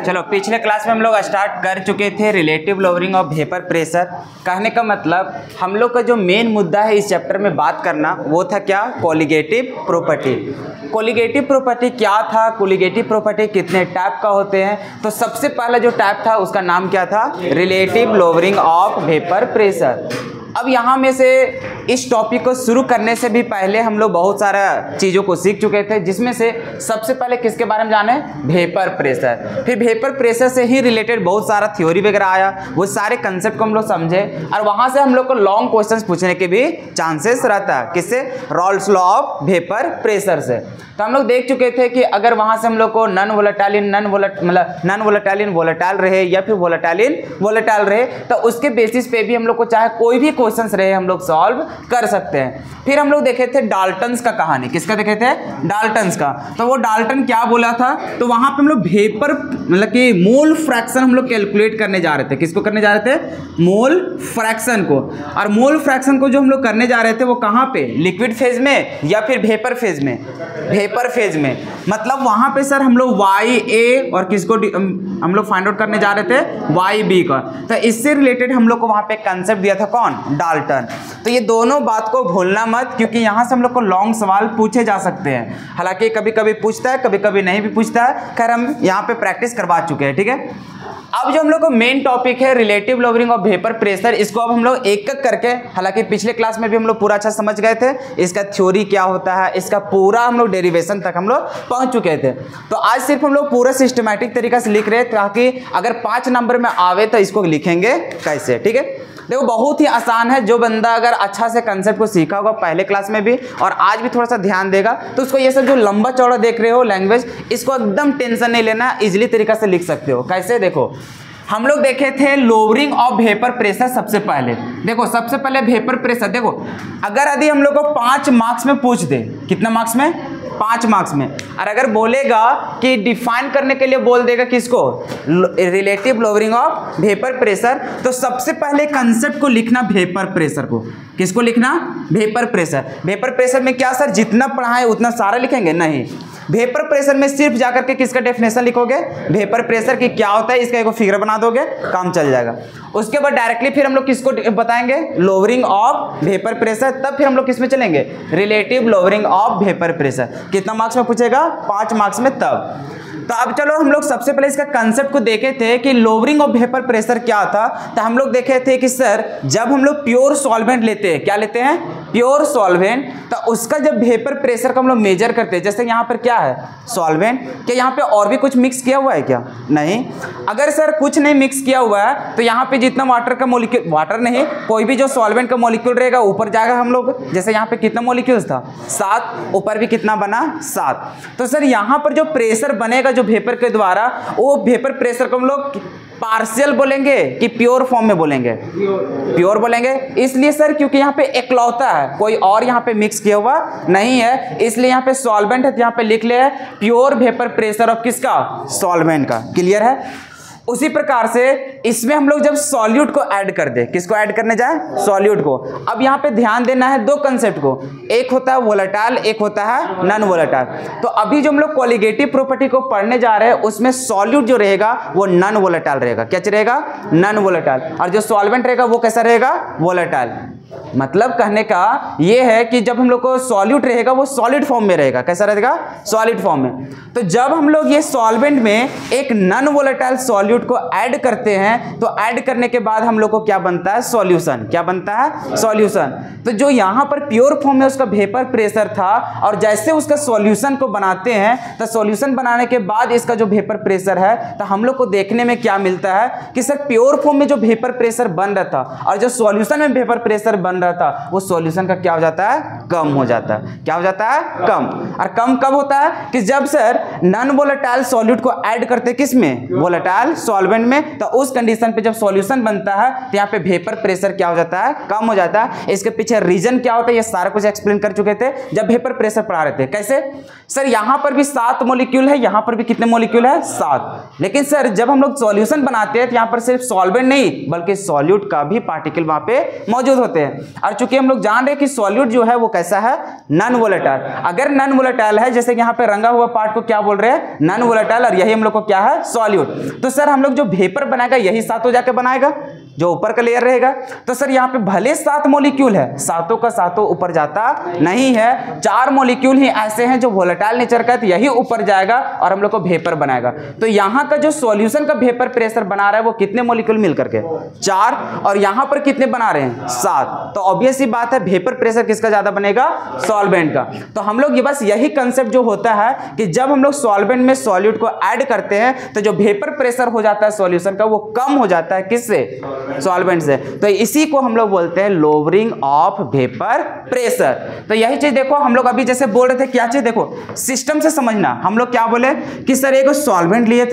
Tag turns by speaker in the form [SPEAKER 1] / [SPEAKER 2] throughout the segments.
[SPEAKER 1] चलो पिछले क्लास में हम लोग स्टार्ट कर चुके थे relative lowering of vapour pressure. कहने का मतलब हम लोग का जो मेन मुद्दा है इस चैप्टर में बात करना वो था क्या, कोलिगेटिव प्रॉपर्टी। कोलिगेटिव प्रॉपर्टी क्या था, कोलिगेटिव प्रॉपर्टी कितने टाइप का होते हैं। तो सबसे पहला जो टाइप था उसका नाम क्या था, relative lowering of vapour pressure. अब यहाँ में से इस टॉपिक को शुरू करने से भी पहले हम लोग बहुत सारा चीज़ों को सीख चुके थे, जिसमें से सबसे पहले किसके बारे में जाने, वेपर प्रेशर। फिर वेपर प्रेशर से ही रिलेटेड बहुत सारा थ्योरी वगैरह आया, वो सारे कंसेप्ट को हम लोग समझे और वहाँ से हम लोग को लॉन्ग क्वेश्चंस पूछने के भी चांसेस रहता है। किससे, Rawls law of vapour pressure से। तो हम लोग देख चुके थे कि अगर वहाँ से हम लोग को नॉन वोलेटाइल इन वोलेटाइल रहे या फिर वोलेटाइल इन वोलेटाइल रहे, तो उसके बेसिस पे भी हम लोग को चाहे कोई भी क्वेश्चंस रहे हम लोग सॉल्व कर सकते हैं। फिर हम लोग देखे थे डाल्टन्स का कहानी, किसका देखे थे, डाल्टन्स का। तो वो डाल्टन क्या बोला था, तो वहाँ पे हम लोग वेपर मतलब कि मोल फ्रैक्शन हम लोग कैलकुलेट करने जा रहे थे। किसको करने जा रहे थे, मोल फ्रैक्शन को। और मोल फ्रैक्शन को जो हम लोग करने जा रहे थे वो कहाँ पे, लिक्विड फेज में या फिर वेपर फेज में, वेपर फेज में। मतलब वहाँ पे सर हम लोग वाई ए और किसको हम लोग फाइंड आउट करने जा रहे थे, वाई बी का। तो इससे रिलेटेड हम लोग को वहाँ पे कंसेप्ट दिया था कौन, डाल्टन। तो ये दोनों बात को भूलना मत, क्योंकि यहाँ से हम लोग को लॉन्ग सवाल पूछे जा सकते हैं। हालांकि कभी कभी पूछता है, कभी कभी नहीं भी पूछता है। खैर हम यहाँ पे प्रैक्टिस करवा चुके हैं, ठीक है। अब जो हम लोग को मेन टॉपिक है relative lowering of vapour pressure, इसको अब हम लोग एक एक करके, हालांकि पिछले क्लास में भी हम लोग पूरा अच्छा समझ गए थे इसका थ्योरी क्या होता है, इसका पूरा हम लोग डेरिवेशन तक हम लोग पहुंच चुके थे। तो आज सिर्फ हम लोग पूरा सिस्टमैटिक तरीका से लिख रहे हैं, ताकि अगर 5 नंबर में आवे तो इसको लिखेंगे कैसे, ठीक है। देखो बहुत ही आसान है, जो बंदा अगर अच्छा से कंसेप्ट को सीखा होगा पहले क्लास में भी और आज भी थोड़ा सा ध्यान देगा, तो उसको ये सब जो लंबा चौड़ा देख रहे हो लैंग्वेज, इसको एकदम टेंशन नहीं लेना, इजीली तरीका से लिख सकते हो। कैसे, देखो हम लोग देखे थे लोअरिंग ऑफ वेपर प्रेशर। सबसे पहले देखो, सबसे पहले वेपर प्रेशर देखो, अगर यदि हम लोग को 5 मार्क्स में पूछ दे, कितना मार्क्स में, 5 मार्क्स में, और अगर बोलेगा कि डिफाइन करने के लिए बोल देगा किसको, relative lowering of vapour pressure, तो सबसे पहले कंसेप्ट को लिखना वेपर प्रेशर को। किसको लिखना, वेपर प्रेशर। वेपर प्रेशर में क्या सर, जितना पढ़ाए उतना सारा लिखेंगे, नहीं। वेपर प्रेशर में सिर्फ जाकर के किसका डेफिनेशन लिखोगे, वेपर प्रेशर की क्या होता है, इसका एक फिगर बना दोगे, काम चल जाएगा। उसके बाद डायरेक्टली फिर हम लोग किसको बताएंगे, लोअरिंग ऑफ वेपर प्रेशर। तब फिर हम लोग किस में चलेंगे, relative lowering of vapour pressure. कितना मार्क्स में पूछेगा, 5 मार्क्स में। तब तो अब चलो हम लोग सबसे पहले इसका कंसेप्ट को देखे थे कि लोअरिंग ऑफ वेपर प्रेशर क्या था। तो हम लोग देखे थे कि सर जब हम लोग प्योर सॉल्वेंट लेते हैं, क्या लेते हैं, प्योर सॉल्वेंट, तो उसका जब वेपर प्रेशर को हम लोग मेजर करते हैं, जैसे यहाँ पर क्या है, सॉल्वेंट, क्या यहाँ पे और भी कुछ मिक्स किया हुआ है क्या, नहीं। अगर सर कुछ नहीं मिक्स किया हुआ है तो यहाँ पे जितना वाटर का मॉलिक्यूल, वाटर नहीं, कोई भी जो सॉल्वेंट का मॉलिक्यूल रहेगा ऊपर जाएगा हम लोग। जैसे यहाँ पे कितना मॉलिक्यूल्स था, 7, ऊपर भी कितना बना, 7। तो सर यहाँ पर जो प्रेशर बनेगा जो वेपर के द्वारा, वो वेपर प्रेशर को हम लोग पार्शियल बोलेंगे कि प्योर फॉर्म में बोलेंगे, प्योर बोलेंगे। इसलिए सर क्योंकि यहाँ पे एकलौता है, कोई और यहाँ पे मिक्स किया हुआ नहीं है, इसलिए यहाँ पे सॉल्वेंट है, तो यहाँ पे लिख ले प्योर वेपर प्रेशर ऑफ किसका, सॉल्वेंट का। क्लियर है। उसी प्रकार से इसमें हम लोग जब सॉल्यूट को ऐड कर दे, किसको ऐड करने जाए, सॉल्यूट को। अब यहाँ पे ध्यान देना है 2 कंसेप्ट को, एक होता है वोलेटाइल, एक होता है नॉन वोलेटाइल। तो अभी जो हम लोग कोलिगेटिव प्रॉपर्टी को पढ़ने जा रहे हैं उसमें सॉल्यूट जो रहेगा वो नॉन वोलेटाइल रहेगा। क्या रहेगा, नॉन वोलेटाइल। और जो सॉल्वेंट रहेगा वो कैसा रहेगा, वोलेटाइल। मतलब कहने का ये है कि जब हम लोग को सॉल्यूट रहेगा वो सॉलिड फॉर्म में रहेगा। कैसा रहेगा, सॉलिड फॉर्म में। तो जब हम लोग ये सॉल्वेंट में एक नॉन वोलेटाइल सॉल्यूट को ऐड करते हैं, तो ऐड करने के बाद हम लोग को क्या बनता है, सॉल्यूशन। क्या बनता है, सॉल्यूशन। तो जो यहाँ पर प्योर फॉर्म में उसका वेपर प्रेशर था, और जैसे उसका सॉल्यूशन को बनाते हैं, तो सॉल्यूशन बनाने के बाद इसका जो वेपर प्रेशर है, तो हम लोग को देखने में क्या मिलता है कि सर प्योर फॉर्म में जो वेपर प्रेशर बन रहा था और जो सॉल्यूशन में वेपर प्रेशर बन रहा था, वो सॉल्यूशन का क्या हो जाता है, कम हो जाता है। क्या हो जाता है, कम। और कम कब होता है कि जब सर नॉन वोलेटाइल सॉल्यूट को ऐड करते हैं किसमें, वोलेटाइल सॉल्वेंट में, तो उस कंडीशन पे जब सॉल्यूशन बनता है तो यहाँ पे वेपर प्रेशर क्या हो जाता है, कम हो जाता है। इसके पीछे रीजन क्या होता है ये सारा कुछ एक्सप्लेन कर चुके थे जब वेपर प्रेशर पढ़ा रहे थे। कैसे सर, यहाँ पर भी 7 मॉलिक्यूल है, यहाँ पर भी कितने मॉलिक्यूल है, 7। लेकिन सर जब हम लोग सॉल्यूशन बनाते हैं तो यहाँ पर सिर्फ सॉल्वेंट नहीं बल्कि सॉल्यूट का भी पार्टिकल वहां पे मौजूद होते हैं। और चूंकि हम लोग जान रहे हैं कि सॉल्यूट जो है वो कैसा है, नॉन वोलेटाइल। अगर नॉन वोलेटाइल है, जैसे कि यहाँ पे रंगा हुआ पार्ट को क्या बोल रहे हैं, नॉन वोलेटाइल, और यही हम लोग को क्या है, सॉल्यूट। तो सर हम लोग जो वेपर बनाएगा यही सातों जाके बनाएगा, जो ऊपर का लेयर रहेगा। तो सर यहाँ पे भले 7 मॉलिक्यूल है, सातों का सातों ऊपर जाता नहीं है, 4 मॉलिक्यूल ही ऐसे हैं जो वोलेटाइल नेचर का है, तो यही ऊपर जाएगा और हम लोग को वेपर बनाएगा। तो यहाँ का जो सॉल्यूशन का वेपर प्रेशर बना रहा है वो कितने मॉलिक्यूल मिलकर के, 4, और यहाँ पर कितने बना रहे हैं, 7। तो ऑब्वियस ही बात है वेपर प्रेशर किसका ज्यादा बनेगा, सॉल्वेंट का। तो हम लोग ये बस यही कंसेप्ट जो होता है कि जब हम लोग सॉल्वेंट में सॉल्यूट को ऐड करते हैं तो जो वेपर प्रेशर हो जाता है सॉल्यूशन का वो कम हो जाता है, किससे, सॉल्वेंट से। तो इसी को हम लोग बोलते हैं लोअरिंग ऑफ वेपर प्रेशर। तो यही चीज देखो हम लोग अभी जैसे बोल रहे थे, क्या चीज देखो सिस्टम से समझना। हम लोग क्या बोले कि सर एक सॉल्वेंट लिए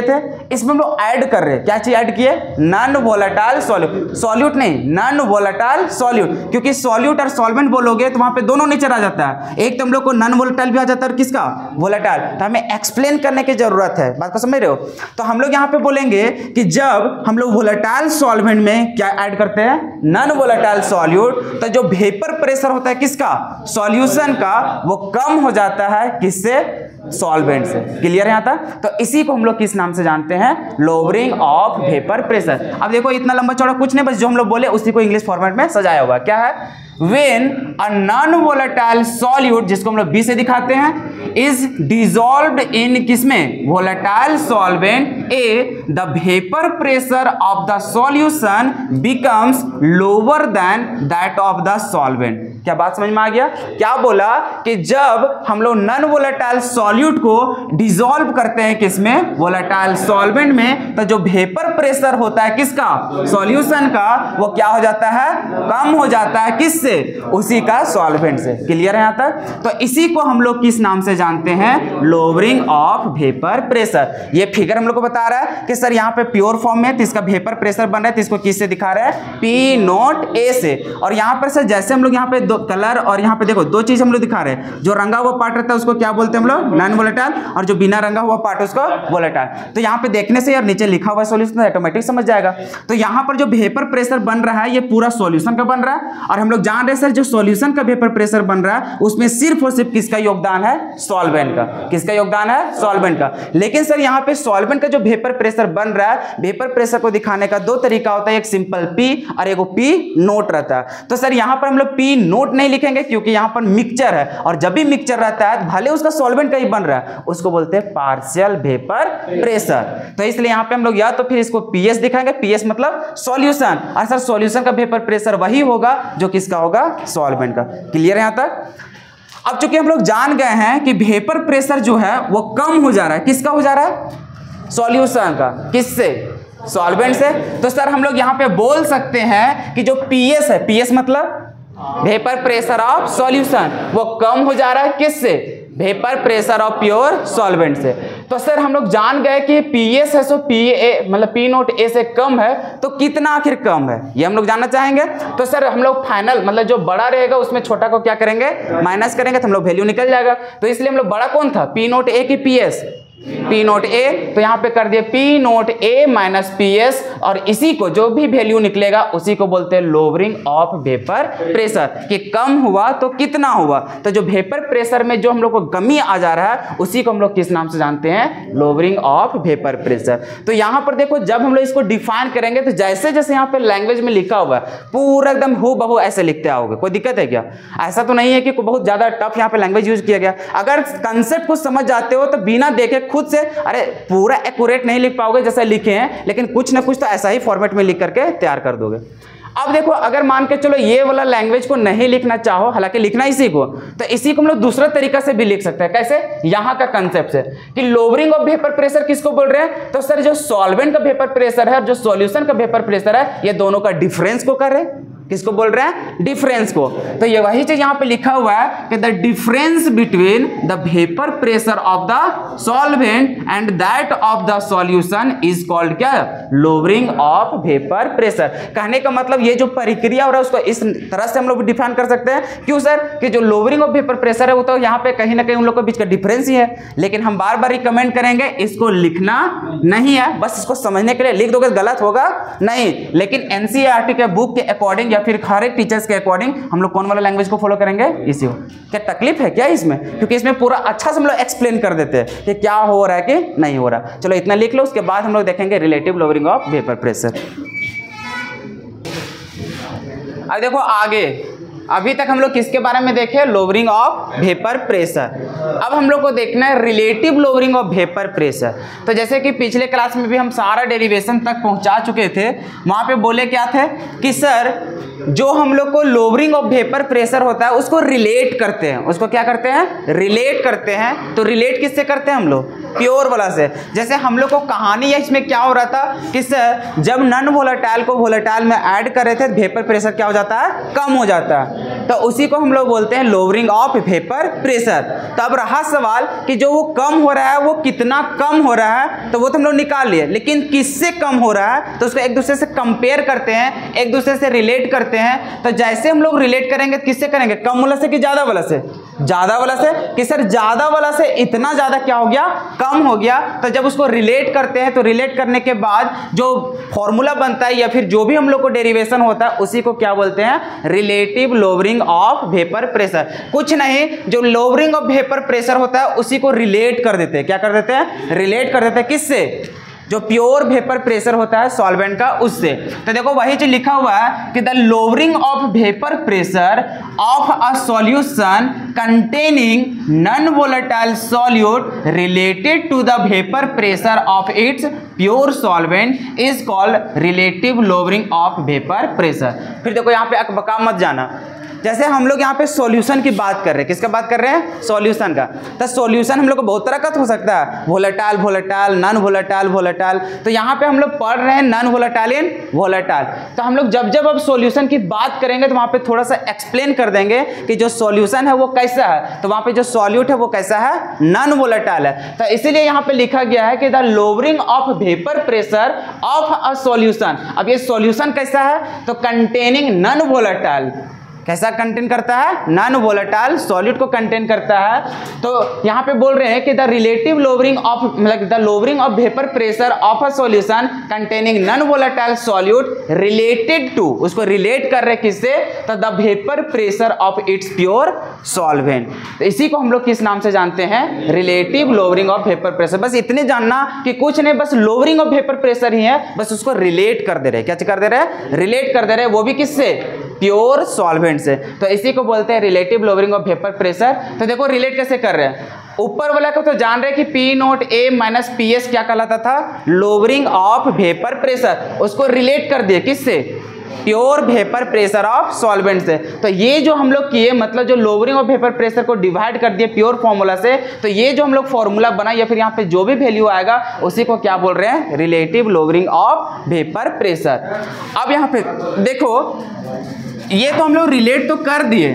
[SPEAKER 1] थे, इसमें हम लोग ऐड कर रहे हैं, क्या चीज ऐड किए, नॉन वोलेटाइल सॉल्यूट, सॉल्यूट नहीं नॉन वोलेटाइल सॉल्यूट, क्योंकि सॉल्यूट और सॉल्वेंट बोलोगे तो वहां पे दोनों नेचर आ जाता है, एक तो हम लोग को नॉन वोलेटाइल भी आ जाता है और किसका, वोलेटाइल। तो हमें एक्सप्लेन करने की जरूरत है, बात को समझ रहे हो। तो हम लोग यहाँ पे बोलेंगे कि जब हम लोग वोलेटाइल सॉल्वेंट में क्या ऐड करते हैं, नॉन वोलेटाइल सॉल्यूट, तो जो वेपर प्रेशर होता है किसका, सॉल्यूशन का, वो कम हो जाता है किससे, सॉल्वेंट से। क्लियर है यहाँ तक। तो इसी को हम लोग किस नाम से जानते हैं, लोअरिंग ऑफ वेपर प्रेशर। अब देखो इतना लंबा चौड़ा कुछ नहीं, बस जो हम लोग बोले उसी को इंग्लिश फॉर्मेट में सजाया हुआ क्या है, when a non-volatile solute, जिसको हम लोग B से दिखाते हैं, is dissolved in किसमें, volatile solvent A, the vapor pressure of the solution becomes lower than that of the solvent। क्या बात समझ में आ गया, क्या बोला कि जब हम लोग नॉन वोलेटाइल सॉल्यूट को डिसॉल्व करते हैं किसमें, वोलेटाइल सॉल्वेंट में, तो जो वेपर प्रेशर होता है किसका, सॉल्यूशन का, वो क्या हो जाता है, कम हो जाता है, किस से, उसी का सॉल्वेंट से। क्लियर है यहाँ तक। तो इसी को हम लोग किस नाम से जानते हैं, लोअरिंग ऑफ वेपर प्रेशर। ये फिगर हम लोग को बता रहा है कि सर यहाँ पे प्योर फॉर्म में, तो इसका वेपर प्रेशर बन रहा है, तो इसको किससे दिखा रहा है, P0 A से। और यहाँ पर सर जैसे हम लोग यहाँ पे कलर और यहाँ पे देखो दो चीज हम लोग दिखा रहे हैं, जो रंगा हुआ पार्ट रहता है उसको क्या बोलते हैं हम लोग, नॉन वोलेटाइल, और जो बिना रंगा हुआ पार्ट उसको वोलेटाइल। तो यहाँ पे देखने से यार नीचे लिखा हुआ सॉल्यूशन ऑटोमेटिक समझ जाएगा। तो यहाँ पर जो वेपर प्रेशर बन रहा है ये पूरा सॉल्यूशन का बन रहा है, और हम लोग जान रहे हैं सर जो सॉल्यूशन का वेपर प्रेशर बन रहा है उसमें सिर्फ और सिर्फ किसका योगदान है, सॉल्वेंट का। किसका योगदान है, सॉल्वेंट का। लेकिन सर यहाँ पे सॉल्वेंट का जो वेपर प्रेशर बन रहा है, वेपर प्रेशर को दिखाने का 2 तरीका होता है, एक सिंपल P और एक P नोट रहता है। तो सर यहाँ पर हम लोग P नोट नहीं लिखेंगे क्योंकि यहाँ पर मिक्सचर है, और जब भी मिक्सचर रहता है भले उसका सॉल्वेंट का ही बन रहा है, उसको बोलते हैं पार्शियल वेपर प्रेशर। तो इसलिए यहाँ पे हम लोग या तो फिर इसको PS दिखाएंगे, PS मतलब सॉल्यूशन, और सर सॉल्यूशन का वेपर प्रेशर वही होगा जो किसका होगा, सॉल्वेंट का। क्लियर है यहाँ तक। अब चूंकि हम लोग जान गए हैं कि वेपर प्रेशर जो है वो कम हो जा रहा है, किसका हो जा रहा है, सॉल्यूशन का, किससे, सॉल्वेंट से। तो सर हम लोग यहाँ पे बोल सकते हैं कि जो PS है, PS मतलब वेपर प्रेशर ऑफ सॉल्यूशन, वो कम हो जा रहा है किससे, vapour pressure of pure solvent से। तो सर हम लोग जान गए कि PS है सो PA मतलब P0 A से कम है, तो कितना आखिर कम है ये हम लोग जानना चाहेंगे। तो सर हम लोग फाइनल मतलब जो बड़ा रहेगा उसमें छोटा को क्या करेंगे, माइनस करेंगे, तो हम लोग वैल्यू निकल जाएगा। तो इसलिए हम लोग बड़ा कौन था, P0 A की PS, P0 A, तो यहाँ पे कर दिए P0 A माइनस PS, और इसी को जो भी वैल्यू निकलेगा उसी को बोलते हैं लोअरिंग ऑफ वेपर प्रेशर, कि कम हुआ तो कितना हुआ। तो जो वेपर प्रेशर में जो हम लोग को कमी आ जा रहा है उसी को हम लोग किस नाम से जानते हैं, लोअरिंग ऑफ वेपर प्रेशर। तो यहाँ पर देखो जब हम लोग इसको डिफाइन करेंगे तो जैसे जैसे यहाँ पे लैंग्वेज में लिखा हुआ है पूरा एकदम हूबहू ऐसे लिखते आओगे, कोई दिक्कत है क्या? ऐसा तो नहीं है कि बहुत ज्यादा टफ यहाँ पे लैंग्वेज यूज किया गया। अगर कंसेप्ट को समझ जाते हो तो बिना देखे खुद से, अरे पूरा एक्यूरेट नहीं लिख पाओगे जैसा लिखे हैं, लेकिन कुछ ना कुछ तो ऐसा ही फॉर्मेट में लिख करके तैयार कर दोगे। अब देखो अगर मान के चलो ये वाला लैंग्वेज को नहीं लिखना चाहो, हालांकि लिखना इसी को, तो इसी को हम लोग दूसरा तरीका से भी लिख सकते हैं। कैसे? यहाँ का कंसेप्ट है कि लोअरिंग ऑफ वेपर प्रेशर किसको बोल रहे हैं, तो सर जो सॉल्वेंट का वेपर प्रेशर है और जो सॉल्यूशन का वेपर प्रेशर है ये दोनों का डिफरेंस को कर रहे हैं। किसको बोल रहे हैं? डिफरेंस को। तो ये वही चीज यहाँ पे लिखा हुआ है कि the difference between the vapour pressure of the solvent and that of the solution is called क्या? Lowering of vapour pressure. कहने का मतलब ये जो प्रक्रिया हो रहा है उसको इस तरह से हम लोग डिफाइन कर सकते हैं। क्यों सर? कि जो लोअरिंग ऑफ वेपर प्रेशर है वो तो यहाँ पे कहीं ना कहीं उन लोग के बीच का डिफरेंस ही है, लेकिन हम बार बार रिकमेंड करेंगे इसको लिखना नहीं है, बस इसको समझने के लिए लिख दोगे गलत होगा नहीं। लेकिन एनसीईआरटी के बुक के अकॉर्डिंग या फिर हर एक टीचर्स के अकॉर्डिंग हम लोग कौन वाला लैंग्वेज को फॉलो करेंगे? इसी हो। क्या तकलीफ है क्या इसमें? क्योंकि इसमें पूरा अच्छा से हम लोग एक्सप्लेन कर देते हैं कि क्या हो रहा है कि नहीं हो रहा। चलो इतना लिख लो, उसके बाद हम लोग देखेंगे relative lowering of vapour pressure. अब देखो आगे, अभी तक हम लोग किसके बारे में देखे? Lowering of vapour pressure. अब हम लोग को देखना है relative lowering of vapour pressure. तो जैसे कि पिछले क्लास में भी हम सारा डेरिवेशन तक पहुंचा चुके थे, वहां पे बोले क्या थे कि सर जो हम लोग को लोअरिंग ऑफ वेपर प्रेशर होता है उसको रिलेट करते हैं। उसको क्या करते हैं? रिलेट करते हैं। तो रिलेट किससे करते हैं हम लोग? प्योर वाला से। जैसे हम लोग को कहानी है इसमें क्या हो रहा था कि सर जब नॉन वोलेटाइल को वोलेटाइल में ऐड कर रहे थे वेपर प्रेशर क्या हो जाता है? कम हो जाता है। तो उसी को हम लोग बोलते हैं लोअरिंग ऑफ वेपर प्रेशर। तो अब रहा सवाल कि जो वो कम हो रहा है वो कितना कम हो रहा है, तो वो तो हम लोग निकाल लिए, लेकिन किससे कम हो रहा है तो उसको एक दूसरे से कंपेयर करते हैं, एक दूसरे से रिलेट करते हैं। तो जैसे हम लोग रिलेट करेंगे किससे करेंगे? कम वाला से कि ज्यादा वाला से? ज्यादा वाला से। कि सर ज्यादा वाला से इतना ज्यादा क्या हो गया? कम हो गया। तो जब उसको रिलेट करते हैं तो रिलेट करने के बाद जो फॉर्मूला बनता है या फिर जो भी हम लोग को डेरिवेशन होता है उसी को क्या बोलते हैं? Relative lowering of vapour pressure. कुछ नहीं, जो लोअरिंग ऑफ वेपर प्रेशर होता है उसी को रिलेट कर देते हैं। क्या कर देते हैं? रिलेट कर देते हैं। किससे? जो प्योर वेपर प्रेशर होता है सॉल्वेंट का, उससे। तो देखो वही चीज लिखा हुआ है कि the lowering of vapour pressure of a solution containing non volatile solute related to the vapour pressure of its pure solvent is called relative lowering of vapour pressure. फिर देखो यहाँ पे अकबका मत जाना। जैसे हम लोग यहाँ पे सॉल्यूशन की बात कर रहे हैं, किसका बात कर रहे हैं? सॉल्यूशन का। तो सॉल्यूशन हम लोग को बहुत तरह का हो सकता है, volatile volatile, non volatile volatile. तो यहाँ पे हम लोग पढ़ रहे हैं नॉन वोलेटाइल इन वोलेटाइल। तो हम लोग जब जब अब सॉल्यूशन की बात करेंगे तो वहाँ पे थोड़ा सा एक्सप्लेन कर देंगे कि जो सॉल्यूशन है वो कैसा है, तो वहाँ पे जो सॉल्यूट है वो कैसा है? नॉन वोलेटाइल है। तो इसीलिए यहाँ पे लिखा गया है कि the lowering of vapour pressure of a solution. अब ये सॉल्यूशन कैसा है? तो कंटेनिंग नॉन वोलेटाइल। कैसा कंटेन करता है? नॉन वोलेटाइल सॉल्यूट को कंटेन करता है। तो यहाँ पे बोल रहे हैं कि द रिलेटिव लोअरिंग ऑफ मतलब the lowering of vapour pressure of a solution containing non volatile solute related to, उसको रिलेट कर रहे किससे? तो the vapour pressure of its pure solvent. तो इसी को हम लोग किस नाम से जानते हैं? Relative lowering of vapour pressure. बस इतने जानना कि कुछ नहीं, बस लोअरिंग ऑफ वेपर प्रेशर ही है, बस उसको रिलेट कर दे रहे। क्या कर दे रहे? रिलेट कर दे रहे, वो भी किससे? प्योर सॉल्वेंट से। तो इसी को बोलते हैं relative lowering of vapour pressure. तो देखो रिलेट कैसे कर रहे हैं। ऊपर वाला को तो जान रहे हैं कि P naught A minus P S क्या कहलाता था? Lowering of vapour pressure. उसको रिलेट कर दिए किससे? Pure vapour pressure of solvent से। तो ये जो हम लोग किए, मतलब जो लोअरिंग ऑफ वेपर प्रेशर को डिवाइड कर दिए प्योर फॉर्मूला से, तो ये जो हम लोग फॉर्मूला बना या फिर यहाँ पे जो भी वैल्यू आएगा उसी को क्या बोल रहे हैं? Relative lowering of vapour pressure. अब यहाँ पे देखो, ये तो हम लोग रिलेट तो कर दिए,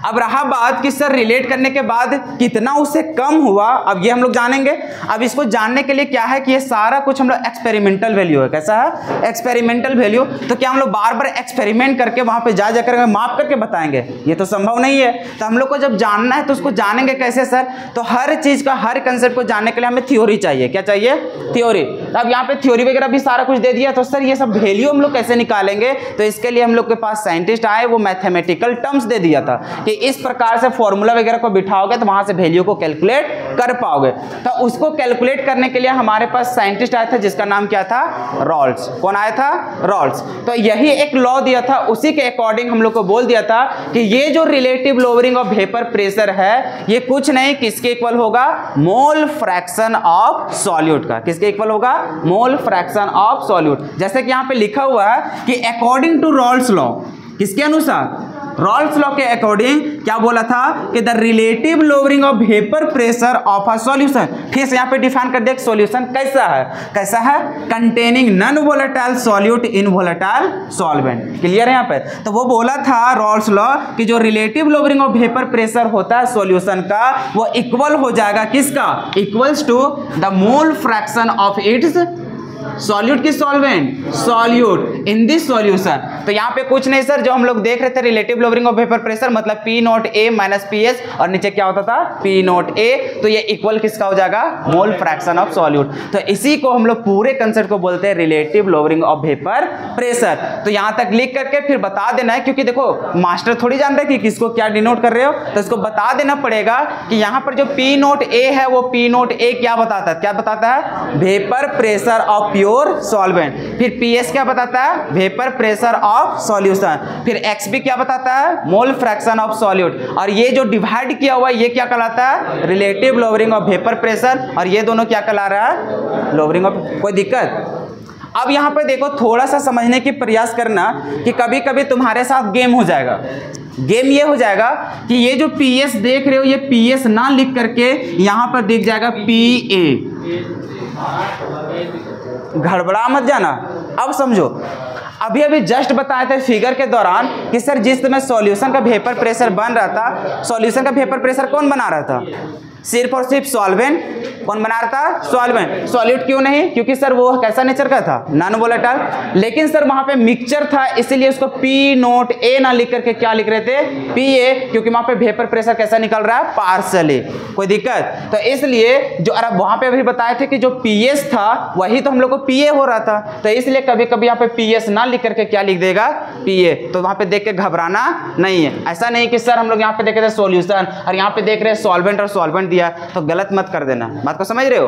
[SPEAKER 1] अब रहा बात कि सर रिलेट करने के बाद कितना उससे कम हुआ, अब ये हम लोग जानेंगे। अब इसको जानने के लिए क्या है कि ये सारा कुछ हम लोग एक्सपेरिमेंटल वैल्यू है। कैसा है? Experimental value. तो क्या हम लोग बार बार एक्सपेरिमेंट करके वहां पे जा जाकर माप करके बताएंगे? ये तो संभव नहीं है। तो हम लोग को जब जानना है तो उसको जानेंगे कैसे सर? तो हर चीज का, हर कंसेप्ट को जानने के लिए हमें थ्योरी चाहिए। क्या चाहिए? थ्योरी। तो अब यहाँ पे थ्योरी वगैरह भी सारा कुछ दे दिया, तो सर ये सब वैल्यू हम लोग कैसे निकालेंगे? तो इसके लिए हम लोग के पास साइंटिस्ट आए, वो मैथमेटिकल टर्म्स दे दिया था कि इस प्रकार से फॉर्मूला वगैरह को बिठाओगे तो वहां से वैल्यू को कैलकुलेट कर पाओगे। तो उसको कैलकुलेट करने के लिए हमारे पास साइंटिस्ट आया था जिसका नाम क्या था? रॉल्स। कौन आया था? रॉल्स। तो यही एक लॉ दिया था, उसी के अकॉर्डिंग हम लोग को बोल दिया था कि ये जो relative lowering of vapour pressure है ये कुछ नहीं, किसके इक्वल होगा? मोल फ्रैक्शन ऑफ सॉल्यूट का। किसके इक्वल होगा? मोल फ्रैक्शन ऑफ सॉल्यूट। जैसे कि यहां पे लिखा हुआ है कि अकॉर्डिंग टू रॉल्स लॉ, किसके अनुसार? रॉल्स लॉ के अकॉर्डिंग क्या बोला था कि the relative lowering of vapour pressure of a solution, फिर से यहाँ पे डिफाइन कर दिया सॉल्यूशन कैसा है containing non volatile solute in volatile solvent. Clear है यहाँ पे? तो वो बोला था रॉल्स लॉ कि जो relative lowering of vapour pressure होता है सॉल्यूशन का वो इक्वल हो जाएगा किसका, equals to the mole fraction of its solute की solvent solute in this solution. तो यहाँ पे कुछ नहीं सर, जो हम लोग देख रहे थे relative lowering of vapour pressure मतलब P naught A minus P S और नीचे क्या होता था पी नॉट ए, तो ये इक्वल किसका हो जाएगा मोल फ्रैक्शन ऑफ सॉल्यूट। तो इसी को हम लोग पूरे कंसेप्ट को बोलते हैं relative lowering of vapour pressure. तो यहाँ तक लिख करके फिर बता देना है, क्योंकि देखो मास्टर थोड़ी जान रहे कि किसको क्या डिनोट कर रहे हो, तो इसको बता देना पड़ेगा कि यहाँ पर जो पी नॉट ए है वो पी नॉट ए क्या बताता है vapour pressure of pure solvent. फिर पीएस क्या बताता है वेपर प्रेशर ऑफ सॉल्यूशन। फिर एक्सबी क्या बताता है मोल फ्रैक्शन ऑफ सॉल्यूट। और ये जो डिवाइड किया हुआ है ये क्या कहलाता है relative lowering of vapour pressure, और ये दोनों क्या कहला रहा है लोअरिंग ऑफ। कोई दिक्कत? अब यहाँ पे देखो थोड़ा सा समझने की प्रयास करना कि कभी कभी तुम्हारे साथ गेम हो जाएगा। गेम ये हो जाएगा कि ये जो पीएस देख रहे हो ये पीएस ना लिख करके यहाँ पर दिख जाएगा पीए। घड़बड़ा मत जाना। अब समझो अभी जस्ट बताए थे फिगर के दौरान कि सर जिस समय सॉल्यूशन का वेपर प्रेशर बन रहा था, सॉल्यूशन का वेपर प्रेशर कौन बना रहा था, सिर्फ और सिर्फ सॉल्वेंट। कौन बना रहा था सॉल्वेंट। सॉल्यूट क्यों नहीं, क्योंकि सर वो कैसा नेचर का था नॉन वोलेटाइल। लेकिन सर वहां पे मिक्सचर था इसीलिए उसको पी नोट ए ना लिख करके क्या लिख रहे थे पी ए, क्योंकि वहां पे वेपर प्रेशर कैसा निकल रहा है पार्शियली। कोई दिक्कत? तो इसलिए जो अरे वहां पे अभी बताए थे कि जो पीएस था वही तो हम लोग को पीए हो रहा था, तो इसलिए कभी कभी यहाँ पे पीएस ना लिख करके क्या लिख देगा पीए। तो वहां पे देख के घबराना नहीं है। ऐसा नहीं कि सर हम लोग यहाँ पे देखे थे सॉल्यूशन और यहाँ पे देख रहे हैं सॉल्वेंट और सॉल्वेंट दिया, तो गलत मत कर देना। बात को समझ रहे हो?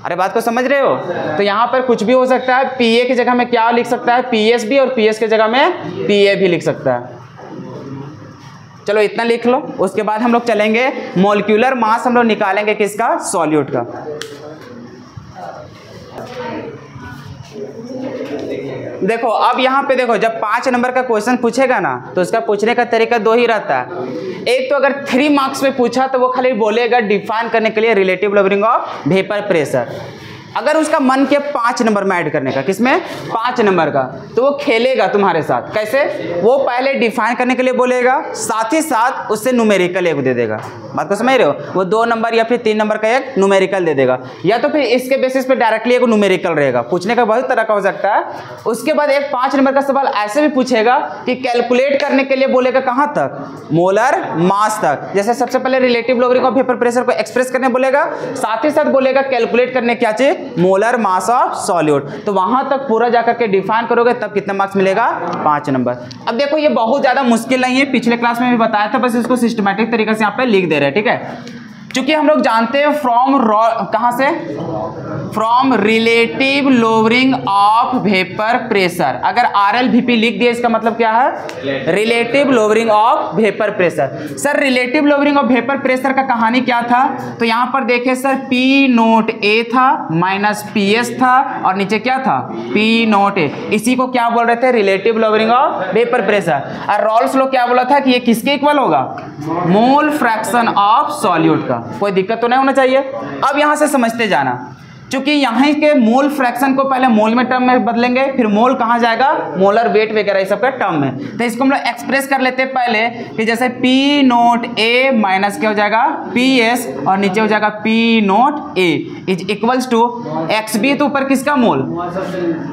[SPEAKER 1] अरे बात को समझ रहे हो? तो यहाँ पर कुछ भी हो सकता है। पीए की जगह में क्या लिख सकता है पीएस भी, और पीएस की जगह में पीए भी लिख सकता है। चलो इतना लिख लो। उसके बाद हम लोग चलेंगे मॉलिक्यूलर मास हम लोग निकालेंगे किसका सॉल्यूट का। देखो अब यहाँ पे देखो जब 5 नंबर का क्वेश्चन पूछेगा ना तो उसका पूछने का तरीका दो ही रहता है। एक तो अगर 3 मार्क्स में पूछा तो वो खाली बोलेगा डिफाइन करने के लिए relative lowering of vapour pressure. अगर उसका मन किया 5 नंबर में ऐड करने का, किसमें 5 नंबर का, तो वो खेलेगा तुम्हारे साथ। कैसे? वो पहले डिफाइन करने के लिए बोलेगा, साथ ही साथ उससे न्यूमेरिकल एक दे देगा। बात को समझ रहे हो? वो 2 नंबर या फिर 3 नंबर का एक न्यूमेरिकल दे देगा, या तो फिर इसके बेसिस पे डायरेक्टली एक न्यूमेरिकल रहेगा। पूछने का बहुत तरह का हो सकता है। उसके बाद एक 5 नंबर का सवाल ऐसे भी पूछेगा कि कैलकुलेट करने के लिए बोलेगा कहाँ तक मोलर मास तक। जैसे सबसे पहले relative lowering of vapour pressure को एक्सप्रेस करने बोलेगा, साथ ही साथ बोलेगा कैलकुलेट करने क्या चाहिए मोलर मास ऑफ सॉल्यूट। तो वहां तक पूरा जाकर के डिफाइन करोगे तब कितना मार्क्स मिलेगा 5 नंबर। अब देखो ये बहुत ज्यादा मुश्किल नहीं है, पिछले क्लास में भी बताया था, बस इसको सिस्टमैटिक तरीके से यहाँ पे लिख दे रहे हैं। ठीक है, क्योंकि हम लोग जानते हैं कहां से from relative lowering of vapour pressure. अगर RLVP लिख दिया इसका मतलब क्या है relative lowering of vapour pressure. Sir relative lowering of vapour pressure का कहानी क्या था? तो यहां पर देखे सर P नोट ए था माइनस PS था और नीचे क्या था P नोट ए। इसी को क्या बोल रहे थे relative lowering of vapour pressure. और रॉल्स लॉ क्या बोला था कि ये किसके इक्वल होगा मोल फ्रैक्शन ऑफ सॉल्यूट का। कोई दिक्कत तो नहीं होना चाहिए। अब यहां से समझते जाना, क्योंकि यहाँ के मोल फ्रैक्शन को पहले मोल में टर्म में बदलेंगे, फिर मोल कहाँ जाएगा मोलर वेट वगैरह ये सब का टर्म में। तो इसको हम लोग एक्सप्रेस कर लेते हैं पहले कि जैसे P नोट ए माइनस क्या हो जाएगा PS और नीचे हो जाएगा P naught A is equals to XB। तो ऊपर किसका मोल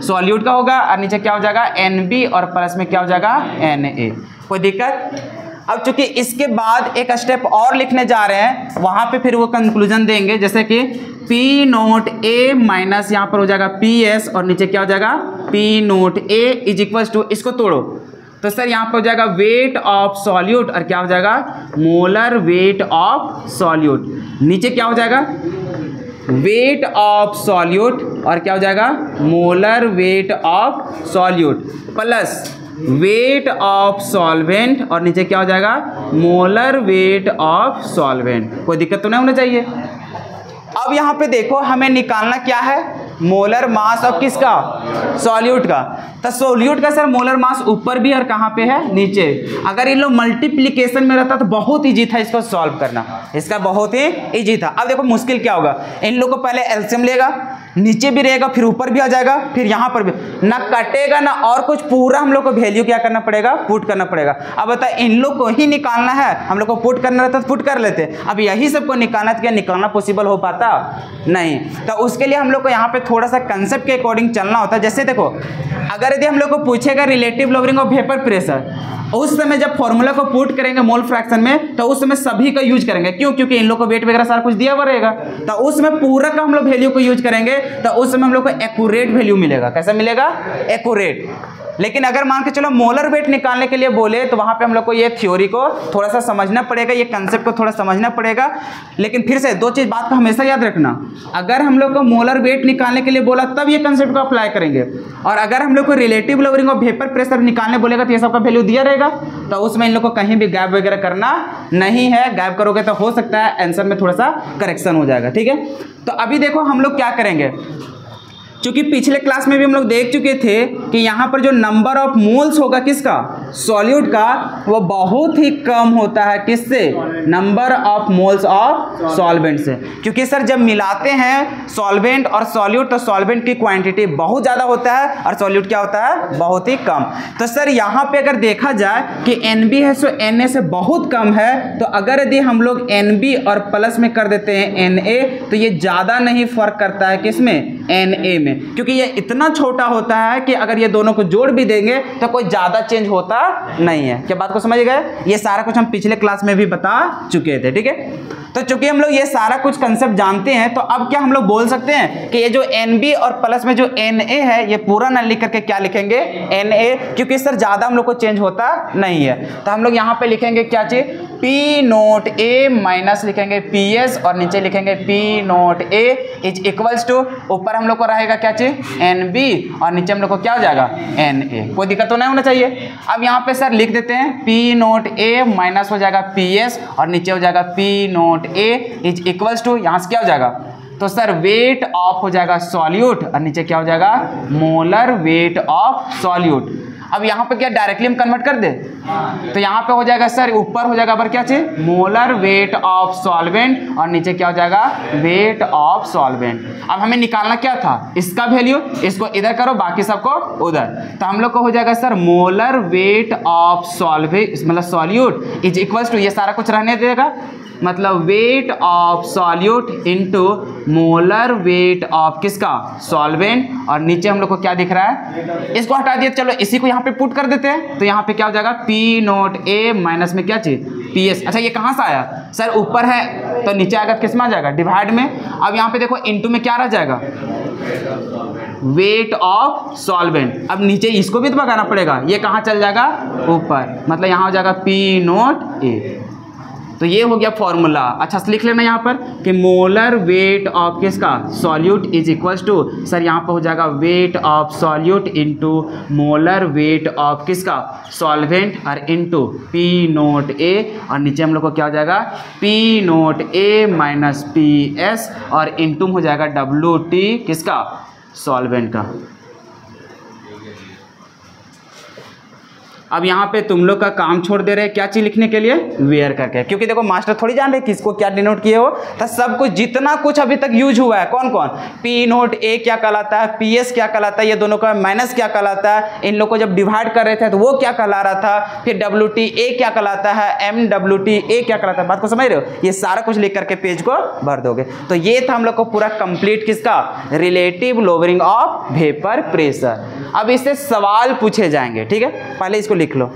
[SPEAKER 1] सॉल्यूट का होगा और नीचे क्या हो जाएगा NB और प्लस में क्या हो जाएगा NA। कोई दिक्कत? अब चूंकि इसके बाद एक स्टेप और लिखने जा रहे हैं, वहां पे फिर वो कंक्लूजन देंगे, जैसे कि P नोट ए माइनस यहाँ पर हो जाएगा PS और नीचे क्या हो जाएगा P naught A is equals to, इसको तोड़ो तो सर यहाँ पर हो जाएगा वेट ऑफ सॉल्यूट और क्या हो जाएगा मोलर वेट ऑफ सॉल्यूट। नीचे क्या हो जाएगा वेट ऑफ सॉल्यूट और क्या हो जाएगा molar weight of solute plus weight of solvent और नीचे क्या हो जाएगा मोलर वेट ऑफ सॉल्वेंट। कोई दिक्कत तो नहीं होना चाहिए। अब यहाँ पे देखो हमें निकालना क्या है मोलर मास ऑफ किसका, सॉल्यूट का। तो सॉल्यूट का सर मोलर मास ऊपर भी और कहाँ पे है, नीचे। अगर इन लोग मल्टीप्लीकेशन में रहता तो बहुत ईजी था इसको सॉल्व करना, इसका बहुत ही ईजी था। अब देखो मुश्किल क्या होगा, इन लोग को पहले एलसीएम लेगा, नीचे भी रहेगा, फिर ऊपर भी आ जाएगा, फिर यहाँ पर भी ना कटेगा ना और कुछ, पूरा हम लोग को वैल्यू क्या करना पड़ेगा, पुट करना पड़ेगा। अब बता इन लोग को ही निकालना है, हम लोग को पुट करना रहता तो पुट कर लेते, अब यही सबको निकालना तो क्या निकालना पॉसिबल हो पाता नहीं। तो उसके लिए हम लोग को यहाँ पे थोड़ा सा कंसेप्ट के अकॉर्डिंग चलना होता है। जैसे देखो अगर यदि हम लोग को पूछेगा relative lowering of vapour pressure, उस समय जब फॉर्मूला को पुट करेंगे मोल फ्रैक्शन में तो उस समय सभी का यूज करेंगे। क्यों? क्योंकि इन लोग को वेट वगैरह सारा कुछ दिया हुआ रहेगा, तो उसमें पूरा का हम लोग वैल्यू को यूज करेंगे, तो उस समय हम लोग को एक्यूरेट वैल्यू मिलेगा। कैसा मिलेगा? एक्यूरेट। लेकिन अगर मान के चलो मोलर वेट निकालने के लिए बोले तो वहां पे हम लोग को ये थ्योरी को थोड़ा सा समझना पड़ेगा, ये कंसेप्ट को थोड़ा समझना पड़ेगा। लेकिन फिर से दो चीज बात को हमेशा याद रखना, अगर हम लोग को मोलर वेट निकालने के लिए बोला तब ये कंसेप्ट को अप्लाई करेंगे, और अगर हम लोग को relative lowering of vapour pressure निकालने बोलेगा तो ये सबका वैल्यू दिया रहेगा, तो उसमें इन लोग को कहीं भी गैप वगैरह करना नहीं है। गैप करोगे तो हो सकता है आंसर में थोड़ा सा करेक्शन हो जाएगा। ठीक है, तो अभी देखो हम लोग क्या करेंगे, चूंकि पिछले क्लास में भी हम लोग देख चुके थे कि यहाँ पर जो नंबर ऑफ मोल्स होगा किसका, सॉल्यूट का, वो बहुत ही कम होता है किससे, number of moles of solvent से। क्योंकि सर जब मिलाते हैं सॉल्वेंट और सॉल्यूट तो सॉल्वेंट की क्वांटिटी बहुत ज़्यादा होता है और सॉल्यूट क्या होता है, बहुत ही कम। तो सर यहाँ पे अगर देखा जाए कि NB है सो Na से बहुत कम है, तो अगर यदि हम लोग NB और प्लस में कर देते हैं Na तो ये ज़्यादा नहीं फर्क करता है किसमें, Na में, क्योंकि ये इतना छोटा होता है कि अगर ये दोनों को जोड़ भी देंगे तो कोई ज्यादा चेंज होता नहीं है। क्या बात को समझ गए? ये सारा कुछ हम पिछले क्लास में भी बता चुके थे। ठीक है, तो चूंकि हम लोग ये सारा कुछ कंसेप्ट जानते हैं तो अब क्या हम लोग बोल सकते हैं कि ये जो NB और प्लस में जो Na है ये पूरा ना लिख करके क्या लिखेंगे, Na, क्योंकि सर ज्यादा हम लोग को चेंज होता नहीं है। तो हम लोग यहाँ पे लिखेंगे क्या चीज, P नोट A माइनस लिखेंगे PS और नीचे लिखेंगे P naught A is equals to, ऊपर हम लोग को रहेगा क्या चीज, NB और नीचे हम लोग को क्या हो जाएगा, Na। कोई दिक्कत तो नहीं होना चाहिए। अब यहाँ पे सर लिख देते हैं P नोट A माइनस हो जाएगा PS और नीचे हो जाएगा P naught A is equals to, यहाँ से क्या हो जाएगा, तो सर वेट ऑफ हो जाएगा सॉल्यूट और नीचे क्या हो जाएगा, मोलर वेट ऑफ सॉल्यूट। अब यहाँ पे क्या डायरेक्टली हम कन्वर्ट कर दे, तो यहाँ पे हो जाएगा सर ऊपर हो जाएगा पर क्या चाहिए, मोलर वेट ऑफ सॉल्वेंट और नीचे क्या हो जाएगा, वेट ऑफ सॉल्वेंट। अब हमें निकालना क्या था, इसका वैल्यू, इसको इधर करो बाकी सबको उधर, तो हम लोग को हो जाएगा sir molar weight of solvent मतलब सॉल्यूट इज इक्वल्स टू, ये सारा कुछ रहने देगा, मतलब wait of solute into molar weight of किसका, सॉल्वेंट, और नीचे हम लोग को क्या दिख रहा है, इसको हटा दिए, चलो इसी को यहाँ पे पुट कर देते हैं, तो यहाँ पे क्या हो जाएगा P नोट A माइनस में क्या चीज PS। अच्छा ये कहाँ से आया सर, ऊपर है तो नीचे आएगा किस में आ जाएगा, डिवाइड में। अब यहाँ पे देखो इनटू में क्या रह जाएगा, वेट ऑफ सॉल्वेंट। अब नीचे इसको भी तो भगाना पड़ेगा, ये कहाँ चल जाएगा, ऊपर, मतलब यहाँ हो जाएगा P नोट A। तो ये हो गया फॉर्मूला। अच्छा लिख लेना यहाँ पर कि मोलर वेट ऑफ किसका, solute is equals to, sir यहाँ पर हो जाएगा weight of solute into molar weight of किसका, सॉल्वेंट, और इनटू P नोट A और नीचे हम लोग को क्या हो जाएगा, P naught A minus PS और इनटू हो जाएगा WT किसका, सॉल्वेंट का। अब यहाँ पे तुम लोग का काम छोड़ दे रहे हैं क्या चीज लिखने के लिए, वेयर करके, क्योंकि देखो मास्टर थोड़ी जान रहे किसको क्या डिनोट किए हो, तो सब कुछ जितना कुछ अभी तक यूज हुआ है, कौन कौन, P नोट A क्या कहलाता है, PS क्या कहलाता है, ये दोनों का माइनस क्या कहलाता है, इन लोग को जब डिवाइड कर रहे थे तो वो क्या कहला रहा था, फिर WTA क्या कहलाता है, MWTA क्या कहलाता है, बात को समझ रहे हो, ये सारा कुछ लिख करके पेज को भर दोगे। तो ये था हम लोग को पूरा कंप्लीट किसका, relative lowering of vapour pressure. अब इससे सवाल पूछे जाएंगे, ठीक है, पहले इसको लिख लो।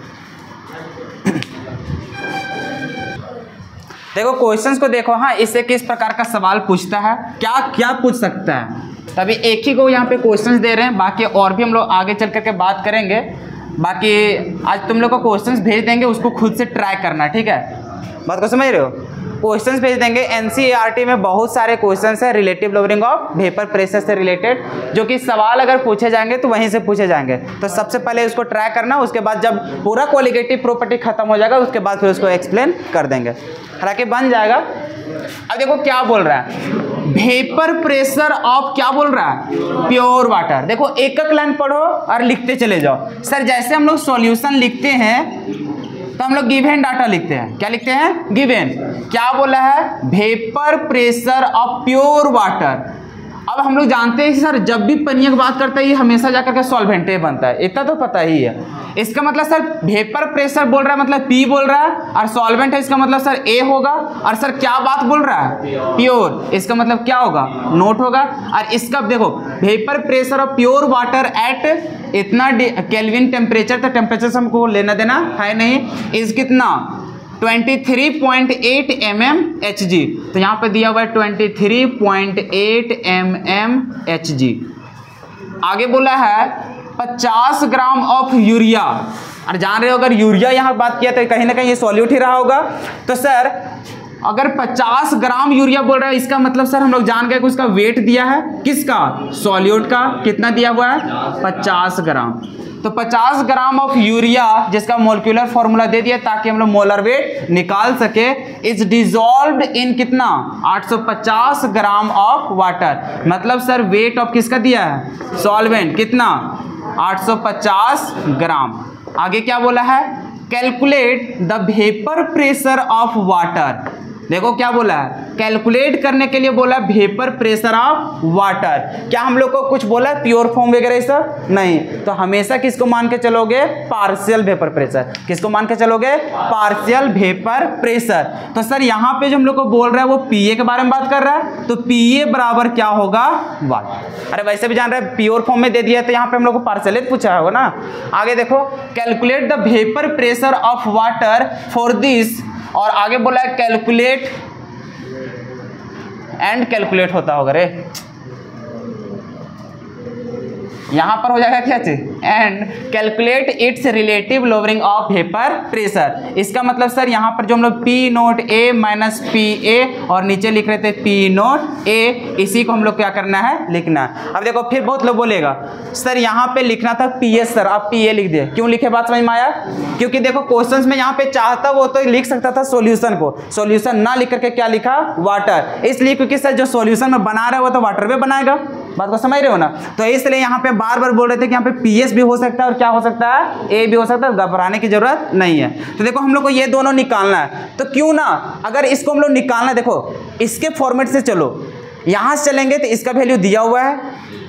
[SPEAKER 1] देखो क्वेश्चंस को देखो, हाँ इससे किस प्रकार का सवाल पूछता है, क्या क्या पूछ सकता है। तभी एक ही को यहाँ पे क्वेश्चंस दे रहे हैं, बाकी और भी हम लोग आगे चल करके बात करेंगे। बाकी आज तुम लोग को क्वेश्चंस भेज देंगे, उसको खुद से ट्राई करना, ठीक है, बात को समझ रहे हो। क्वेश्चंस भेज देंगे, NCERT में बहुत सारे क्वेश्चंस है relative lowering of vapour pressure से रिलेटेड, जो कि सवाल अगर पूछे जाएंगे तो वहीं से पूछे जाएंगे। तो सबसे पहले उसको ट्राई करना, उसके बाद जब पूरा कोलिगेटिव प्रॉपर्टी खत्म हो जाएगा उसके बाद फिर उसको एक्सप्लेन कर देंगे, हालांकि बन जाएगा। अब देखो क्या बोल रहा है, वेपर प्रेशर ऑफ क्या बोल रहा है, प्योर वाटर। देखो एक एक लाइन पढ़ो और लिखते चले जाओ। सर जैसे हम लोग सॉल्यूशन लिखते हैं तो हम लोग गिवन डाटा लिखते हैं, क्या लिखते हैं, गिवन। क्या बोला है, vapour pressure of pure water. अब हम लोग जानते हैं कि सर जब भी पनिया की बात करते हैं ये हमेशा जाकर के सॉल्वेंट बनता है, इतना तो पता ही है। इसका मतलब सर वेपर प्रेशर बोल रहा है मतलब P बोल रहा है, और सॉल्वेंट है इसका मतलब सर A होगा। और सर क्या बात बोल रहा है, प्योर, इसका मतलब क्या होगा, नोट होगा। और इसका देखो vapour pressure of pure water at इतना केल्विन टेम्परेचर, तो टेम्परेचर से हमको लेना देना है नहीं, इज कितना 23.8 mmHg। तो यहाँ पे दिया हुआ है 23.8 mmHg। आगे बोला है 50 ग्राम ऑफ यूरिया। और जान रहे हो अगर यूरिया यहाँ बात किया तो कहीं ना कहीं ये सॉल्यूट ही रहा होगा। तो सर अगर 50 ग्राम यूरिया बोल रहा है इसका मतलब सर हम लोग जान गए कि उसका वेट दिया है किसका, सॉल्यूट का। कितना दिया हुआ है, 50 ग्राम। तो 50 ग्राम ऑफ यूरिया जिसका मोलिकुलर फॉर्मूला दे दिया ताकि हम लोग मोलर वेट निकाल सके, इज डिजॉल्व्ड इन कितना 850 ग्राम ऑफ वाटर। मतलब सर वेट ऑफ किसका दिया है, सॉल्वेंट, कितना 850 ग्राम। आगे क्या बोला है, calculate the vapour pressure of water. देखो क्या बोला है, कैलकुलेट करने के लिए बोला वेपर प्रेशर ऑफ वाटर। क्या हम लोग को कुछ बोला है प्योर फॉर्म वगैरह सब नहीं, तो हमेशा किसको मान के चलोगे, पार्शियल वेपर प्रेशर। किसको मान के चलोगे, पार्शियल वेपर प्रेशर। तो सर यहाँ पे जो हम लोग को बोल रहा है वो पीए के बारे में बात कर रहा है, तो पीए बराबर क्या होगा, वाटर। अरे वैसे भी जान रहे हैं प्योर फॉर्म में दे दिया है तो यहाँ पे हम लोग को पार्शियल पूछा होगा ना। आगे देखो calculate the vapour pressure of water for this, और आगे बोला है कैलकुलेट एंड कैलकुलेट होता होगा रे, यहां पर हो जाएगा क्या चीज, and calculate its relative lowering of vapour pressure. इसका मतलब सर यहां पर जो हम लोग P naught A minus P A और नीचे लिख रहे थे पी नोट ए, इसी को हम लोग क्या करना है, लिखना है। अब देखो फिर बहुत लोग बोलेगा सर यहाँ पे लिखना था पी एस, सर आप पी ए लिख दिए, क्यों लिखे, बात समझ में आया। क्योंकि देखो क्वेश्चन में यहाँ पे चाहता वो तो लिख सकता था सोल्यूशन को, सोल्यूशन ना लिख करके क्या लिखा, वाटर। इसलिए क्योंकि सर जो सोल्यूशन में बना रहा है वो तो वाटर में बनाएगा, बात को समझ रहे हो ना। तो इसलिए यहाँ पे बार बार बोल रहे थे कि यहाँ पे पीएस भी हो सकता है और क्या हो सकता है, ए भी हो सकता है, घबराने की जरूरत नहीं है। तो देखो हम लोग को ये दोनों निकालना है, तो क्यों ना अगर इसको हम लोग निकालना, देखो इसके फॉर्मेट से चलो, यहां से चलेंगे तो इसका वैल्यू दिया हुआ है,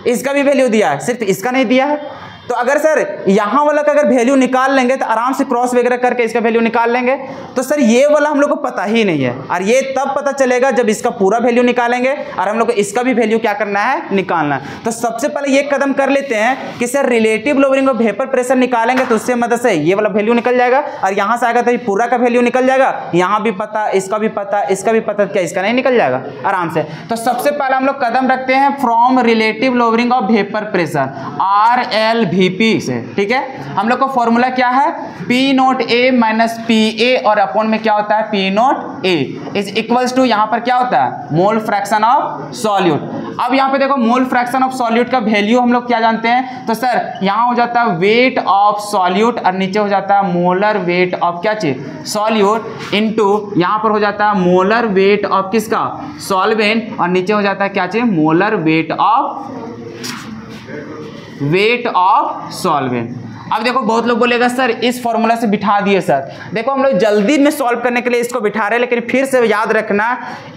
[SPEAKER 1] इसका भी वैल्यू दिया है, सिर्फ इसका नहीं दिया है। तो अगर सर यहाँ वाला का अगर वैल्यू निकाल लेंगे तो आराम से क्रॉस वगैरह करके इसका वैल्यू निकाल लेंगे। तो सर ये वाला हम लोग को पता ही नहीं है, और ये तब पता चलेगा जब इसका पूरा वैल्यू निकालेंगे और हम लोग को इसका भी वैल्यू क्या करना है, निकालना है। तो सबसे पहले ये कदम कर लेते हैं कि sir relative lowering of vapour pressure निकालेंगे तो उससे मदद से ये वाला वैल्यू निकल जाएगा, और यहाँ से आएगा तो पूरा का वैल्यू निकल जाएगा। यहाँ भी पता, इसका भी पता, इसका भी पता, क्या इसका नहीं निकल जाएगा आराम से। तो सबसे पहले हम लोग कदम रखते हैं from relative lowering of vapour pressure RLVP से, ठीक है। हम लोग को फॉर्मूला क्या है, P naught A minus P A, और अपॉन में क्या होता है, P naught A is equals to, यहाँ पर क्या होता है, मोल फ्रैक्शन ऑफ सॉल्यूट। अब यहाँ पे देखो मोल फ्रैक्शन ऑफ सॉल्यूट का वैल्यू हम लोग क्या जानते हैं, तो सर यहाँ हो जाता है वेट ऑफ सॉल्यूट और नीचे हो जाता है मोलर वेट ऑफ क्या चीज, सॉल्यूट, इनटू यहाँ पर हो जाता है मोलर वेट ऑफ किसका, सॉल्वेंट, और नीचे हो जाता है क्या चीज, मोलर वेट ऑफ सॉल्वेंट। अब देखो बहुत लोग बोलेगा सर इस फॉर्मूला से बिठा दिए सर। देखो हम लोग जल्दी में सॉल्व करने के लिए इसको बिठा रहे हैं, लेकिन फिर से याद रखना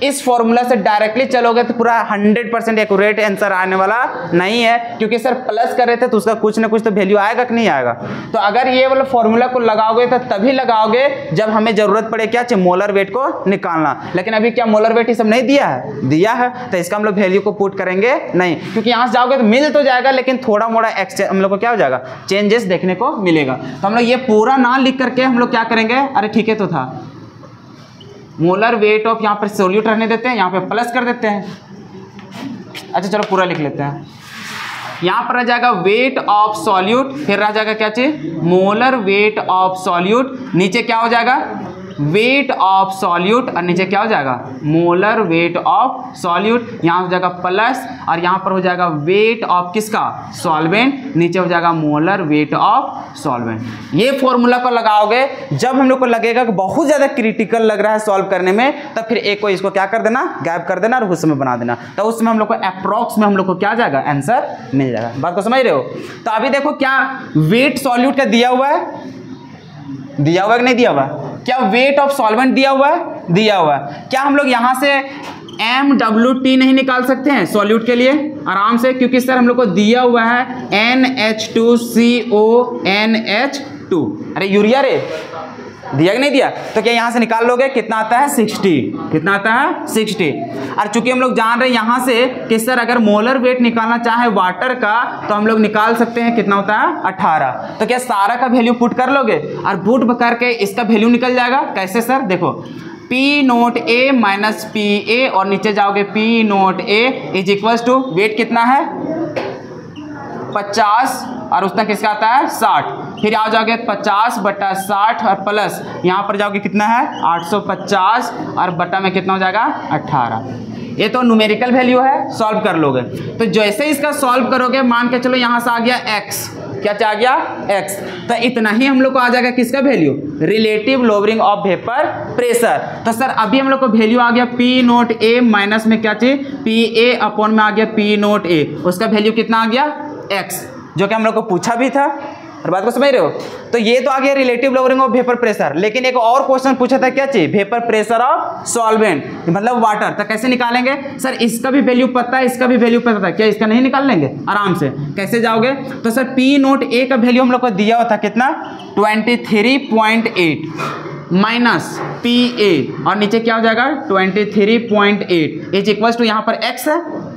[SPEAKER 1] इस फॉर्मूला से डायरेक्टली चलोगे तो पूरा 100% एक्यूरेट आंसर आने वाला नहीं है, क्योंकि सर प्लस कर रहे थे तो उसका कुछ ना कुछ तो वैल्यू आएगा कि नहीं आएगा। तो अगर ये वाला फॉर्मूला को लगाओगे तो तभी लगाओगे जब हमें जरूरत पड़े क्या चाहिए, मोलर वेट को निकालना। लेकिन अभी क्या मोलर वेट ये सब नहीं दिया है, दिया है, तो इसका हम लोग वैल्यू को पुट करेंगे नहीं, क्योंकि यहाँ से जाओगे तो मिल तो जाएगा लेकिन थोड़ा मोड़ा एक्सचेंज हम लोग को क्या हो जाएगा, चेंजेस देखने को मिलेगा। तो हम लोग ये पूरा ना लिख करके हम लोग क्या करेंगे, अरे ठीक है तो था मोलर वेट ऑफ, यहाँ पर सोल्यूट रहने देते हैं, यहाँ पे प्लस कर देते हैं। अच्छा चलो पूरा लिख लेते हैं। यहाँ पर रह जाएगा वेट ऑफ सॉल्यूट, फिर रह जाएगा क्या चीज, मोलर वेट ऑफ सॉल्यूट, नीचे क्या हो जाएगा वेट ऑफ सॉल्यूट और नीचे क्या हो जाएगा मोलर वेट ऑफ सॉल्यूट, यहाँ हो जाएगा प्लस और यहाँ पर हो जाएगा वेट ऑफ किसका सॉल्वेंट, नीचे हो जाएगा मोलर वेट ऑफ सॉल्वेंट। ये फॉर्मूला को लगाओगे जब हम लोग को लगेगा कि बहुत ज़्यादा क्रिटिकल लग रहा है सॉल्व करने में, तब फिर एक को इसको क्या कर देना गैप कर देना और उसमें बना देना, तो उसमें हम लोग को अप्रॉक्स में हम लोग को क्या जाएगा आंसर मिल जाएगा। बात को समझ रहे हो? तो अभी देखो क्या वेट सॉल्यूट का दिया हुआ है, दिया हुआ है कि नहीं दिया हुआ? क्या वेट ऑफ सॉल्वेंट दिया हुआ है? दिया हुआ है। क्या हम लोग यहां से MWT नहीं निकाल सकते हैं सॉल्यूट के लिए आराम से, क्योंकि सर हम लोग को दिया हुआ है NH2CO NH2, अरे यूरिया रे दिया कि नहीं दिया? तो क्या यहाँ से निकाल लोगे? कितना आता है 60, कितना आता है 60। और चूंकि हम लोग जान रहे हैं यहाँ से कि सर अगर मोलर वेट निकालना चाहे वाटर का तो हम लोग निकाल सकते हैं, कितना होता है 18। तो क्या सारा का वैल्यू पुट कर लोगे और पुट करके इसका वैल्यू निकल जाएगा? कैसे सर? देखो P0A माइनस PA और नीचे जाओगे P0A is equals to wait कितना है 50 और उसका किसका आता है 60, फिर आ जाओगे 50 बटा 60 और प्लस यहाँ पर जाओगे कितना है 850 और बटा में कितना हो जाएगा 18। ये तो न्यूमेरिकल वैल्यू है, सॉल्व कर लोगे। तो जैसे इसका सॉल्व करोगे मान के चलो यहाँ से आ गया x, क्या आ गया x, तो इतना ही हम लोग को आ जाएगा किसका value relative lowering of vapour pressure. तो सर अभी हम लोग को वैल्यू आ गया P0A माइनस में क्या चीज PA अपॉन में आ गया P0A, उसका वैल्यू कितना आ गया x, जो कि हम लोग को पूछा भी था। और बात को समझ रहे हो? तो ये तो आ गया relative lowering of vapour pressure, लेकिन एक और क्वेश्चन पूछा था क्या चाहिए वेपर प्रेशर ऑफ सॉल्वेंट मतलब वाटर। तो कैसे निकालेंगे सर? इसका भी वैल्यू पता है, इसका भी वैल्यू पता था, क्या इसका नहीं निकाल लेंगे आराम से? कैसे जाओगे? तो सर P0A का वैल्यू हम लोग को दिया हुआ था कितना 23.8 माइनस PA और नीचे क्या हो जाएगा 23.8 इज इक्वल्स टू यहाँ पर x है,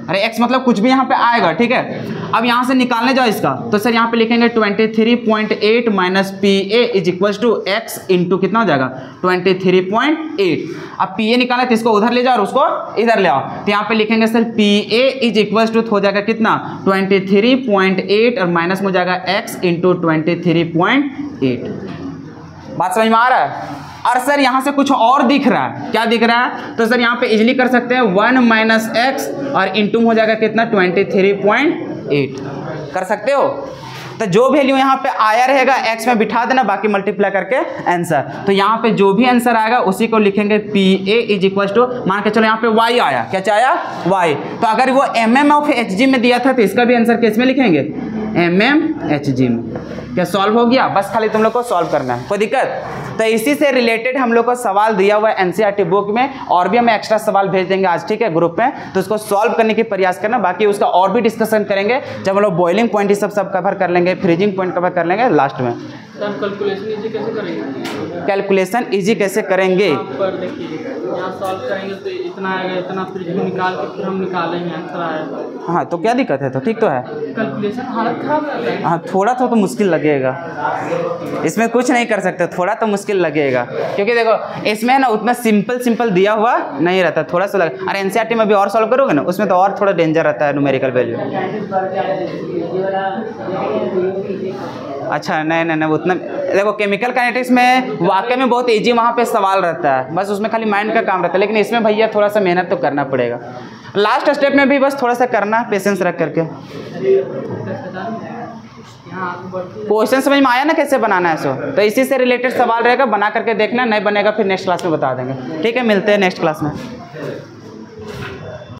[SPEAKER 1] अरे x मतलब कुछ भी यहाँ पे आएगा, ठीक है। अब यहाँ से निकालने जाओ इसका, तो सर यहाँ पे लिखेंगे 23.8 minus PA is equals to x into कितना हो जाएगा 23.8। अब PA निकाला तो इसको उधर ले जाओ और उसको इधर ले आओ, तो यहाँ पे लिखेंगे sir PA is equals to हो जाएगा कितना 23.8 और माइनस में हो जाएगा x इंटू 23.8। बात समझ में आ रहा है? और सर यहाँ से कुछ और दिख रहा है, क्या दिख रहा है? तो सर यहाँ पे इजीली कर सकते हैं 1 माइनस एक्स और इंटू हो जाएगा कितना 23.8 कर सकते हो। तो जो वैल्यू यहाँ पे आया रहेगा x में बिठा देना, बाकी मल्टीप्लाई करके आंसर। तो यहाँ पे जो भी आंसर आएगा उसी को लिखेंगे PA इज इक्वल टू, मान के चलो यहाँ पे y आया, क्या चाहे y, तो अगर वो mm ऑफ hg में दिया था तो इसका भी आंसर किस में लिखेंगे mm hg में। क्या सॉल्व हो गया? बस खाली तुम लोग को सॉल्व करना है, कोई दिक्कत? तो इसी से रिलेटेड हम लोग को सवाल दिया हुआ है NCERT बुक में, और भी हम एक्स्ट्रा सवाल भेज देंगे आज, ठीक है, ग्रुप में। तो उसको सॉल्व करने की प्रयास करना, बाकी उसका और भी डिस्कशन करेंगे जब हम लोग बॉइलिंग पॉइंट सब कवर कर लेंगे, फ्रीजिंग पॉइंट कवर कर लेंगे लास्ट में।
[SPEAKER 2] कैलकुलेशन इजी कैसे करेंगे?
[SPEAKER 1] कैलकुलेशन इजी कैसे करेंगे?
[SPEAKER 2] पर देखिए यहाँ सॉल्व करेंगे तो इतना आएगा, इतना फ्रिज में निकाल के फिर हम निकालेंगे आंसर आएगा।
[SPEAKER 1] हाँ तो क्या दिक्कत है? तो ठीक तो है,
[SPEAKER 2] कैलकुलेशन हालत खराब है।
[SPEAKER 1] हाँ थोड़ा तो मुश्किल लगेगा, इसमें कुछ नहीं कर सकते, थोड़ा तो मुश्किल लगेगा, क्योंकि देखो इसमें ना उतना सिंपल दिया हुआ नहीं रहता, थोड़ा सा लगा। और NCERT में भी और सॉल्व करोगे ना, उसमें तो और थोड़ा डेंजर रहता है न्यूमेरिकल वैल्यू। अच्छा नहीं उतना देखो, केमिकल काइनेटिक्स में वाकई में बहुत इजी वहाँ पे सवाल रहता है, बस उसमें खाली माइंड का काम रहता है, लेकिन इसमें भैया थोड़ा सा मेहनत तो करना पड़ेगा। लास्ट स्टेप में भी बस थोड़ा सा करना, पेशेंस रख करके। क्वेश्चन समझ में आया ना कैसे बनाना है? सो तो इसी से रिलेटेड सवाल रहेगा, बना करके देखना, नहीं बनेगा फिर नेक्स्ट क्लास में बता देंगे, ठीक है। मिलते हैं नेक्स्ट क्लास में।